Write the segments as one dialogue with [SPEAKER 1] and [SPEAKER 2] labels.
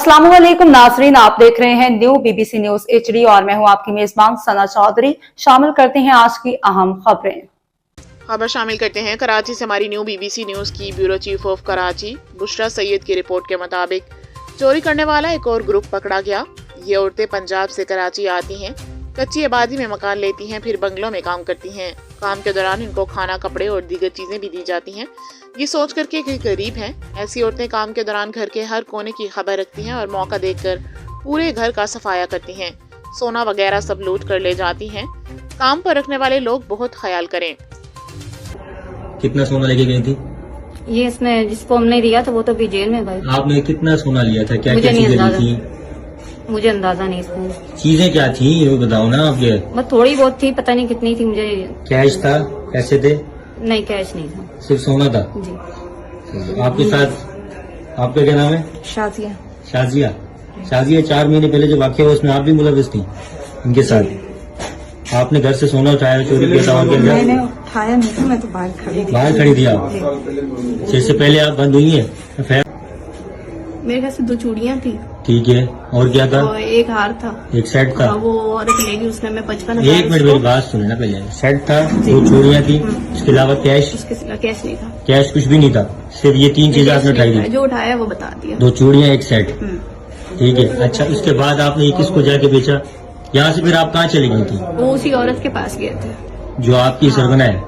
[SPEAKER 1] अस्सलामुअलैकुम नाजरीन, आप देख रहे हैं न्यू बीबीसी न्यूज HD और मैं हूं आपकी मेजबान सना चौधरी। शामिल करते हैं आज की अहम खबरें।
[SPEAKER 2] खबर शामिल करते हैं कराची से हमारी न्यू बीबीसी न्यूज की bureau chief of Karachi Bushra Syed की रिपोर्ट के मुताबिक चोरी करने वाला एक और ग्रुप पकड़ा गया। ये औरतें पंजाब से कराची आती हैं, कच्ची आबादी में मकान लेती हैं, फिर बंगलों में काम करती हैं। काम के दौरान इनको खाना, कपड़े और दीगर चीजें भी दी जाती हैं। ये सोच कर के गरीब हैं, ऐसी औरतें काम के दौरान घर के हर कोने की खबर रखती हैं और मौका देखकर पूरे घर का सफाया करती हैं। सोना वगैरह सब लूट कर ले जाती हैं। काम पर रखने वाले लोग बहुत ख्याल करें।
[SPEAKER 3] कितना सोना लेके गई थी?
[SPEAKER 4] ये इसने जिसको हमने दिया था वो तो भी जेल में भाई।
[SPEAKER 3] आपने कितना सोना लिया था? क्या
[SPEAKER 4] मुझे
[SPEAKER 3] क्या
[SPEAKER 4] नहीं
[SPEAKER 3] चीजें ली
[SPEAKER 4] अंदाजा।
[SPEAKER 3] थी?
[SPEAKER 4] मुझे अंदाजा नहीं इसमें।
[SPEAKER 3] चीजें क्या थी ये बताओ ना आप। ये
[SPEAKER 4] बस थोड़ी बहुत थी, पता नहीं कितनी थी मुझे।
[SPEAKER 3] कैश था? पैसे थे?
[SPEAKER 4] नहीं, कैश नहीं था
[SPEAKER 3] सिर्फ सोना था?
[SPEAKER 4] जी।
[SPEAKER 3] आपके साथ आपका क्या नाम है?
[SPEAKER 4] शाजिया।
[SPEAKER 3] शाजिया। शाजिया, 4 महीने पहले जो वाकया हुआ उसमें आप भी मुलविस थी इनके साथ? आपने घर से सोना उठाया, चोरी किया था? और क्या?
[SPEAKER 4] मैंने उठाया नहीं था, मैं तो बाहर खड़ी थी।
[SPEAKER 3] बाहर खड़ी थी आप? इससे पहले आप बंद हुई है?
[SPEAKER 4] मेरे घर से 2 चूड़ियाँ थी।
[SPEAKER 3] ठीक है, और क्या था?
[SPEAKER 4] और एक हार था,
[SPEAKER 3] एक सेट था।
[SPEAKER 4] वो औरत लेगी, उसने मैं 55,000।
[SPEAKER 3] एक मिनट मेरी बात सुने ना पहले। सेट था, 2 चूड़ियाँ थी, इसके अलावा कैश?
[SPEAKER 4] उसके सिवा कैश नहीं था।
[SPEAKER 3] कैश कुछ भी नहीं था, सिर्फ ये 3 चीजें आपने उठाई थी?
[SPEAKER 4] जो उठाया वो बता दिया।
[SPEAKER 3] 2 चूड़ियाँ, एक सेट। ठीक है, अच्छा उसके बाद आपने ये किसको जाके बेचा? यहाँ से फिर आप कहाँ चली गई थी?
[SPEAKER 4] वो उसी औरत के पास गए थे
[SPEAKER 3] जो आपकी सरगना है,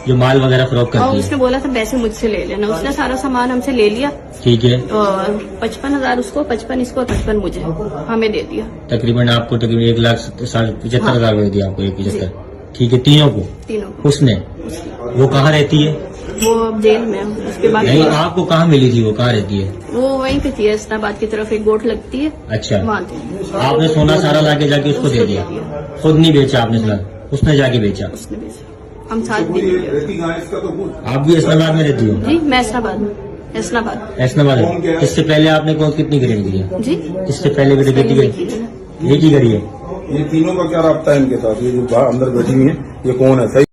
[SPEAKER 3] जो माल वगैरह फरोख्त
[SPEAKER 4] और
[SPEAKER 3] करती
[SPEAKER 4] उसने
[SPEAKER 3] है?
[SPEAKER 4] बोला था पैसे मुझसे ले लेना। उसने सारा सामान हमसे ले लिया
[SPEAKER 3] ठीक है,
[SPEAKER 4] और 55,000 उसको, 55 इसको और 55 मुझे हमें दे दिया।
[SPEAKER 3] तकरीबन आपको तकरीबन 1,75,000 रुपए दिया आपको? 1,75,000। ठीक है, तीनों को?
[SPEAKER 4] तीनों को।
[SPEAKER 3] उसने? वो कहाँ रहती है?
[SPEAKER 4] वो अब जेल में है। उसके बाद
[SPEAKER 3] नहीं, आपको कहाँ मिली थी? वो कहाँ रहती है?
[SPEAKER 4] वो वहीं पे थी, इस्लामाबाद की तरफ एक बोट लगती है,
[SPEAKER 3] अच्छा,
[SPEAKER 4] वहाँ थी।
[SPEAKER 3] आपने सोना सारा लाके जाके उसको दे दिया? खुद नहीं बेचा आपने सोना? उसने जाके बेचा?
[SPEAKER 4] उसने बेचा। हम साथ भी नहीं गए।
[SPEAKER 3] आप भी इस्लामाबाद में रहती हो?
[SPEAKER 4] जी, मैं इस्लामाबाद में। इस्लामाबाद।
[SPEAKER 3] इस्लामाबाद में। इससे पहले आपने कौन कितनी खरीद की है?
[SPEAKER 4] जी,
[SPEAKER 3] इससे पहले भी कितनी
[SPEAKER 4] पहले
[SPEAKER 3] एक ही करी है?
[SPEAKER 5] ये तीनों का क्या राब्ता है इनके साथ? ये जो बाहर अंदर बैठी हुई है, ये कौन है? सही